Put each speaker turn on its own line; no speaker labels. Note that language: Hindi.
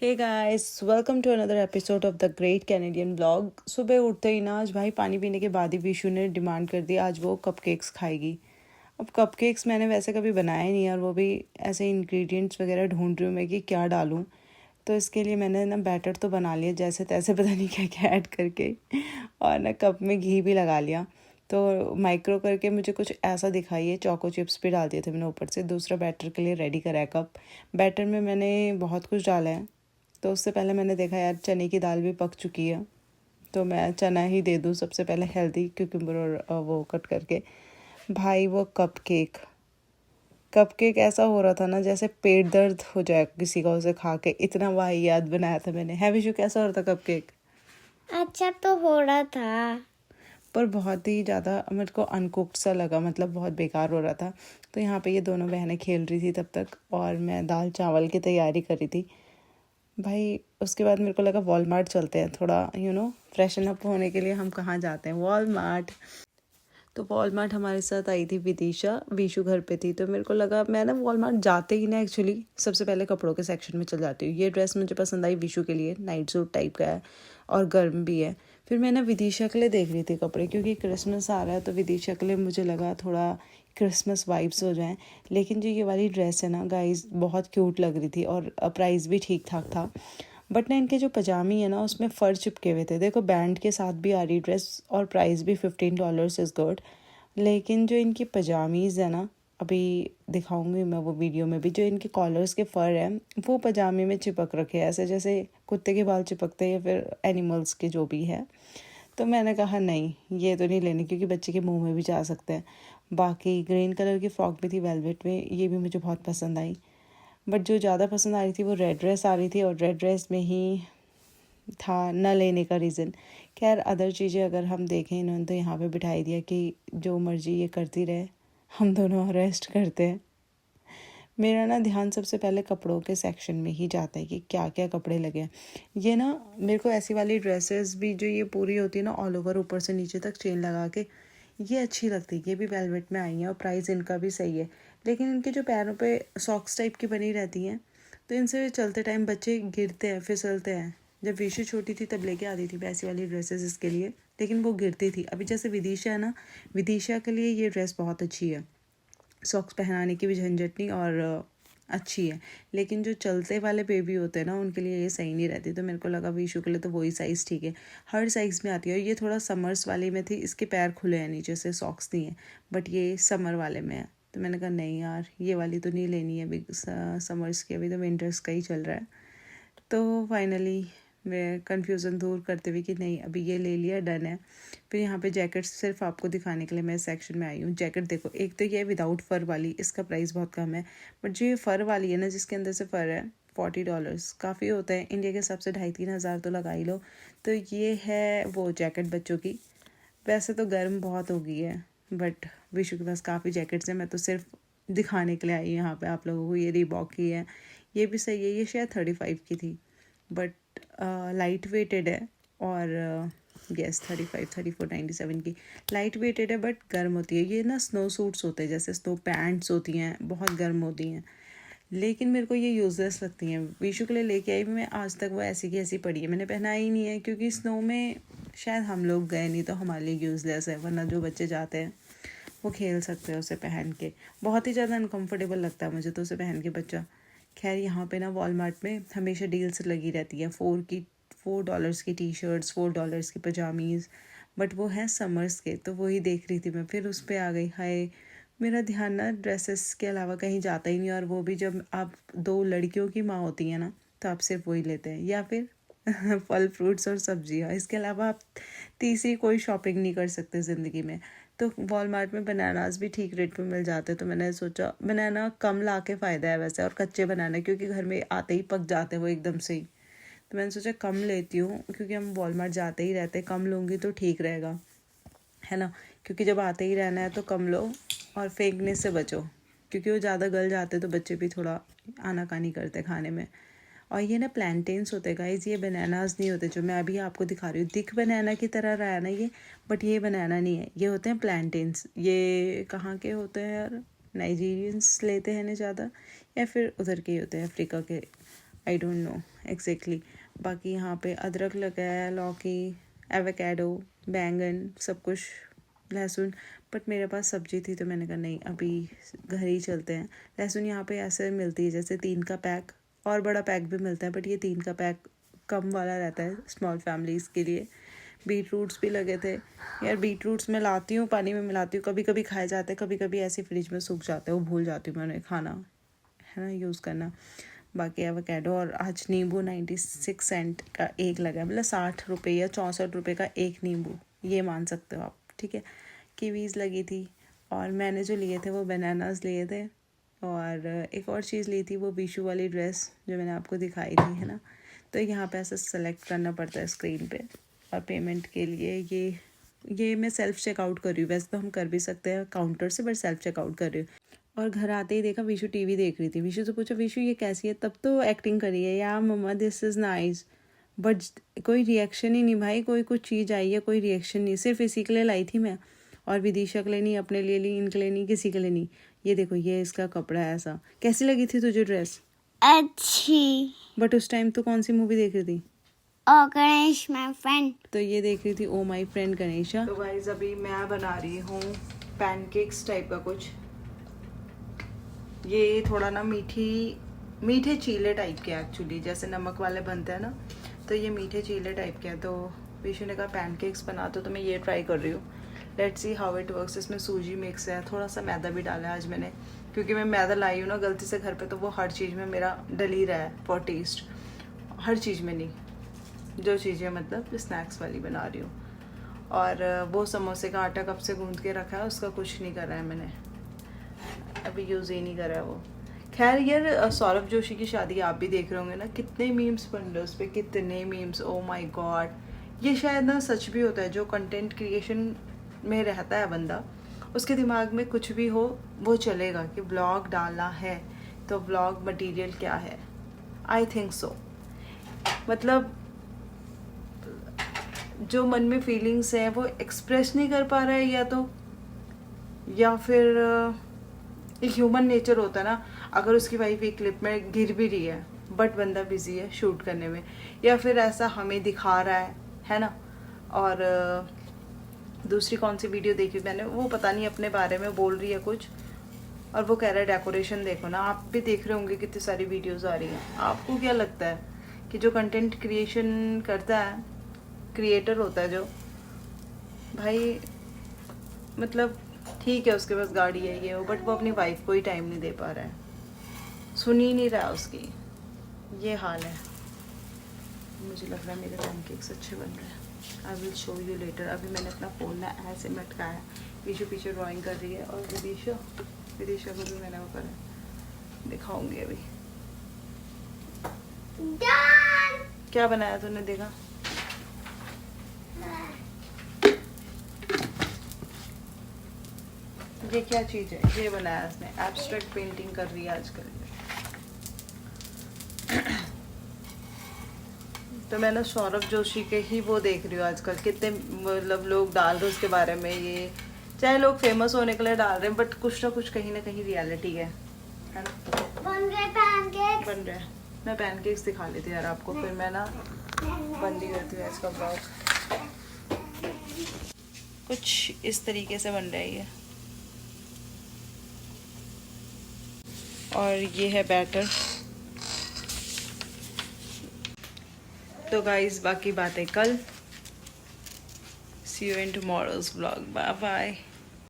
Hey guys, welcome to another episode of the great Canadian blog. सुबह उठते ही ना आज भाई पानी पीने के बाद ही विशु ने डिमांड कर दी आज वो कपकेक्स खाएगी। अब कपकेक्स मैंने वैसे कभी बनाए नहीं और वो भी ऐसे इंग्रेडिएंट्स वगैरह ढूंढ रही हूँ मैं कि क्या डालूँ। तो इसके लिए मैंने ना बैटर तो बना लिया जैसे तैसे, पता नहीं क्या क्या ऐड करके, और ना कप में घी भी लगा लिया। तो माइक्रो करके मुझे कुछ ऐसा दिखाई, चोको चिप्स भी डाल दिए थे मैंने ऊपर से। दूसरा बैटर के लिए रेडी करा है कप। बैटर में मैंने बहुत कुछ डाला है। तो उससे पहले मैंने देखा यार चने की दाल भी पक चुकी है, तो मैं चना ही दे दूँ सबसे पहले, हेल्दी क्यूकम्बर और वो कट करके। भाई वो कपकेक ऐसा हो रहा था ना जैसे पेट दर्द हो जाए किसी का उसे खा के, इतना वाहियात बनाया था मैंने। है विशु, कैसा हो रहा था कपकेक?
अच्छा तो हो रहा था,
पर बहुत ही ज़्यादा मेरे को अनकुक्ड सा लगा, मतलब बहुत बेकार हो रहा था। तो यहाँ पे ये दोनों बहनें खेल रही थी तब तक, और मैं दाल चावल की तैयारी कर रही थी भाई। उसके बाद मेरे को लगा वॉलमार्ट चलते हैं थोड़ा फ्रेशन अप होने के लिए। हम कहाँ जाते हैं? वॉलमार्ट। तो वॉलमार्ट हमारे साथ आई थी विदिशा, विशु घर पे थी। तो मेरे को लगा मैं ना वॉलमार्ट जाते ही ना एक्चुअली सबसे पहले कपड़ों के सेक्शन में चल जाती हूँ। ये ड्रेस मुझे पसंद आई विशु के लिए, नाइट सूट टाइप का है और गर्म भी है। फिर मैं ना विदिशा के लिए देख रही थी कपड़े, क्योंकि क्रिसमस आ रहा है तो विदिशा के लिए मुझे लगा थोड़ा क्रिसमस वाइब्स हो जाएं। लेकिन जो ये वाली ड्रेस है ना गाइस, बहुत क्यूट लग रही थी और प्राइस भी ठीक ठाक था। बट ना इनके जो पजामी है ना उसमें फ़र चिपके हुए थे। देखो बैंड के साथ भी आ रही ड्रेस और प्राइस भी $15 इज़ गुड। लेकिन जो इनकी पजामीज़ है ना, अभी दिखाऊंगी मैं वो वीडियो में भी, जो इनके कॉलर्स के फ़र हैं वो पजामे में चिपक रखे हैं, ऐसे जैसे कुत्ते के बाल चिपकते हैं या फिर एनिमल्स के जो भी है। तो मैंने कहा नहीं, ये तो नहीं लेने, क्योंकि बच्चे के मुंह में भी जा सकते हैं। बाकी ग्रीन कलर की फ़्रॉक भी थी वेलवेट में, ये भी मुझे बहुत पसंद आई। बट जो ज़्यादा पसंद आ रही थी वो रेड ड्रेस आ रही थी, और रेड ड्रेस में ही था न लेने का रीज़न। खैर अदर चीज़ें अगर हम देखें, इन्होंने तो यहाँ पे बिठाई दिया कि जो मर्ज़ी ये करती रहे, हम दोनों रेस्ट करते हैं। मेरा ना ध्यान सबसे पहले कपड़ों के सेक्शन में ही जाता है कि क्या क्या कपड़े लगे हैं। ये ना मेरे को ऐसी वाली ड्रेसेस भी जो ये पूरी होती है ना ऑल ओवर ऊपर से नीचे तक चेन लगा के, ये अच्छी लगती है। ये भी वेलवेट में आई हैं और प्राइस इनका भी सही है। लेकिन इनके जो पैरों पे सॉक्स टाइप की बनी रहती हैं, तो इनसे चलते टाइम बच्चे गिरते हैं, फिसलते हैं। जब विशु छोटी थी तब लेके आती थी वैसी वाली ड्रेसेस इसके लिए, लेकिन वो गिरती थी। अभी जैसे विदिशा है ना, विदिशा के लिए ये ड्रेस बहुत अच्छी है, सॉक्स पहनाने की भी झंझट नहीं और अच्छी है। लेकिन जो चलते वाले बेबी होते हैं ना, उनके लिए ये सही नहीं रहती। तो मेरे को लगा विशु के लिए तो वही साइज़ ठीक है। हर साइज़ में आती है, और ये थोड़ा समर्स वाले में थी, इसके पैर खुले हैं नीचे से, सॉक्स नहीं है, बट ये समर वाले में है। तो मैंने कहा नहीं यार, ये वाली तो नहीं लेनी है, अभी समर्स की, अभी तो विंटर्स का ही चल रहा है। तो फाइनली मैं कन्फ्यूज़न दूर करते हुए कि नहीं अभी ये ले लिया, डन है। फिर यहाँ पे जैकेट्स सिर्फ आपको दिखाने के लिए मैं सेक्शन में आई हूँ। जैकेट देखो, एक तो ये विदाउट फ़र वाली, इसका प्राइस बहुत कम है। बट जो ये फ़र वाली है ना, जिसके अंदर से फ़र है, $40 काफ़ी होता है इंडिया के हिसाब से, 2,500-3,000 तो लगा ही लो। तो ये है वो जैकेट बच्चों की। वैसे तो गर्म बहुत हो गई है, बट विशु के पास काफ़ी जैकेट्स हैं। मैं तो सिर्फ दिखाने के लिए आई यहाँ पे आप लोगों को। ये रीबॉक की है, ये भी सही है, ये शायद 35 की थी, बट लाइट वेटेड है। और यस 3497 की लाइट वेटेड है, बट गर्म होती है। ये ना स्नो सूट्स होते हैं, जैसे स्नो पैंट्स होती हैं, बहुत गर्म होती हैं। लेकिन मेरे को ये यूज़लेस लगती हैं। विशु के लिए लेके आई मैं, आज तक वो ऐसी की ऐसी पड़ी है, मैंने पहना ही नहीं है, क्योंकि स्नो में शायद हम लोग गए नहीं तो हमारे लिए यूज़लेस है। वरना जो बच्चे जाते हैं वो खेल सकते हैं उसे पहन के। बहुत ही ज़्यादा अनकम्फर्टेबल लगता है मुझे तो उसे पहन के बच्चा। खैर यहाँ पे ना वॉलमार्ट में हमेशा डील्स लगी रहती है, $4 की टी शर्ट्स, $4 की पजामीज़, बट वो हैं समर्स के। तो वही देख रही थी मैं, फिर उस पर आ गई। हाय, मेरा ध्यान ना ड्रेसेस के अलावा कहीं जाता ही नहीं। और वो भी जब आप दो लड़कियों की माँ होती हैं ना, तो आप सिर्फ वही लेते हैं, या फिर फल फ्रूट्स और सब्जियाँ। इसके अलावा आप तीसरी कोई शॉपिंग नहीं कर सकते ज़िंदगी में। तो वॉलमार्ट में बनानास भी ठीक रेट पे मिल जाते हैं, तो मैंने सोचा बनाना कम ला के फ़ायदा है वैसे, और कच्चे बनाना, क्योंकि घर में आते ही पक जाते वो एकदम से ही। तो मैंने सोचा कम लेती हूँ, क्योंकि हम वॉलमार्ट जाते ही रहते, कम लूँगी तो ठीक रहेगा, है ना। क्योंकि जब आते ही रहना है तो कम लो और फेंकने से बचो, क्योंकि वो ज़्यादा गल जाते तो बच्चे भी थोड़ा आनाकानी करते खाने में। और ये ना प्लांटेन्स होते हैं गाइस, ये बनानास नहीं होते जो मैं अभी आपको दिखा रही हूँ। दिख बनाना की तरह रहा है ना ये, बट ये बनाना नहीं है, ये होते हैं प्लांटेन्स। ये कहाँ के होते हैं यार? नाइजीरियंस लेते हैं ना ज़्यादा, या फिर उधर के ही होते हैं, अफ्रीका के। I don't know exactly. बाकी यहाँ पे अदरक लगाया है, लौकी, एवोकाडो, बैंगन, सब कुछ, लहसुन। बट मेरे पास सब्जी थी तो मैंने कहा नहीं, अभी घर ही चलते हैं। लहसुन यहाँ पे ऐसे मिलती है जैसे 3 का पैक, और बड़ा पैक भी मिलता है, बट ये 3 का पैक कम वाला रहता है स्मॉल फैमिलीज़ के लिए। बीट रूट्स भी लगे थे यार। बीट रूट्स मैं लाती हूँ, पानी में मिलाती हूँ, कभी कभी खाए जाते हैं, कभी कभी ऐसे फ्रिज में सूख जाते हैं, वो भूल जाती हूँ मैंने खाना, है ना, यूज़ करना। बाकी एवोकाडो, और आज नींबू 96 सेंट का एक लगा है, मतलब 60 रुपये या 64 रुपये का एक नींबू, ये मान सकते हो आप, ठीक है। कीवीज़ लगी थी, और मैंने जो लिए थे वो बनानास लिए थे, और एक और चीज़ ली थी, वो विशु वाली ड्रेस जो मैंने आपको दिखाई थी, है ना। तो यहाँ पे ऐसा सेलेक्ट करना पड़ता है स्क्रीन पे। और पेमेंट के लिए ये मैं सेल्फ चेकआउट कर रही हूँ, वैसे तो हम कर भी सकते हैं काउंटर से, बट सेल्फ चेकआउट कर रही हूँ। और घर आते ही देखा विशु टीवी देख रही थी। विशु से पूछा, विशु ये कैसी है? तब तो एक्टिंग करी है, या मम्मा दिस इज़ नाइस, बट कोई रिएक्शन ही नहीं भाई। कोई कुछ चीज़ आई है, कोई रिएक्शन नहीं। सिर्फ इसी के लिए लाई थी मैं, और विदिशा के लिए नहीं, अपने लिए ली, इनके लिए नहीं, किसी के लिए नहीं। ये देखो, ये इसका कपड़ा है ऐसा। कैसी लगी थी तुझे ड्रेस?
अच्छी।
बट उस टाइम तो कौन सी मूवी देख रही थी?
ओ गणेश माय फ्रेंड।
तो ये देख रही थी ओ माई फ्रेंड गणेशा। तो गाइस अभी मैं बना रही हूँ पैनकेक्स टाइप का कुछ। ये थोड़ा ना मीठे चीले टाइप के एक्चुअली, जैसे नमक वाले बनते हैं ना, तो ये मीठे चीले टाइप के हैं। तो विशु ने कहा पैनकेक्स बना, तो मैं ये ट्राई कर रही हूँ। Let's see how it works. इसमें सूजी मिक्स है, थोड़ा सा मैदा भी डाला है आज मैंने, क्योंकि मैं मैदा लाई हूँ ना गलती से घर पे, तो वो हर चीज़ में मेरा डल ही रहा है फॉर टेस्ट, हर चीज़ में नहीं, जो चीज़ें मतलब स्नैक्स वाली बना रही हूँ। और वो समोसे का आटा कब से गूंद के रखा है, उसका कुछ नहीं करा है मैंने, अभी यूज़ ही नहीं करा है वो। खैर यार, सौरभ जोशी की शादी आप भी देख रहे होंगे ना, कितने मीम्स बन रहे उस पर, कितने मीम्स, ओ माय गॉड। ये शायद ना सच भी होता है, जो कंटेंट क्रिएशन में रहता है बंदा, उसके दिमाग में कुछ भी हो वो चलेगा कि ब्लॉग डालना है, तो ब्लॉग मटेरियल क्या है। आई थिंक सो, मतलब जो मन में फीलिंग्स हैं वो एक्सप्रेस नहीं कर पा रहा है, या फिर एक ह्यूमन नेचर होता है ना, अगर उसकी वाइफ एक क्लिप में गिर भी रही है बट बंदा बिजी है शूट करने में, या फिर ऐसा हमें दिखा रहा है ना। और दूसरी कौन सी वीडियो देखी मैंने, वो पता नहीं अपने बारे में बोल रही है कुछ, और वो कह रहा है डेकोरेशन देखो ना। आप भी देख रहे होंगे कितनी सारी वीडियोस आ रही हैं। आपको क्या लगता है कि जो कंटेंट क्रिएशन करता है, क्रिएटर होता है जो भाई, मतलब ठीक है उसके पास गाड़ी है ये वो, बट वो अपनी वाइफ को ही टाइम नहीं दे पा रहा है, सुन ही नहीं रहा उसकी, ये हाल है। मुझे लग रहा है मेरे पैनकेक्स अच्छे बन रहे हैं। I will show you later. अभी मैंने अपना फ़ोन ना ऐसे मटकाया, पीछे पीछे ड्राइंग कर रही है, और विदिशा को भी मैंने वो करा, दिखाऊंगी अभी। क्या बनाया तूने, देखा? ये क्या चीज़ है? ये बनाया इसने, एब्स्ट्रैक्ट पेंटिंग कर रही है आजकल। तो मैं ना सौरभ जोशी के ही वो देख रही हूँ आजकल, कितने मतलब लोग डाल रहे उसके बारे में। ये चाहे लोग फेमस होने के लिए डाल रहे हैं, बट कुछ ना कुछ कहीं ना कहीं रियलिटी है ना।
बन गए पैनकेक्स।
बन रहे हैं। मैं पैनकेक्स दिखा लेती हूँ यार आपको, फिर मैं ना बंद ही करती हूँ इसका ब्लॉग। कुछ इस तरीके से बन रहा है ये, और ये है बैटर। तो गाइस बाकी बातें कल। See you in tomorrow's vlog. Bye bye.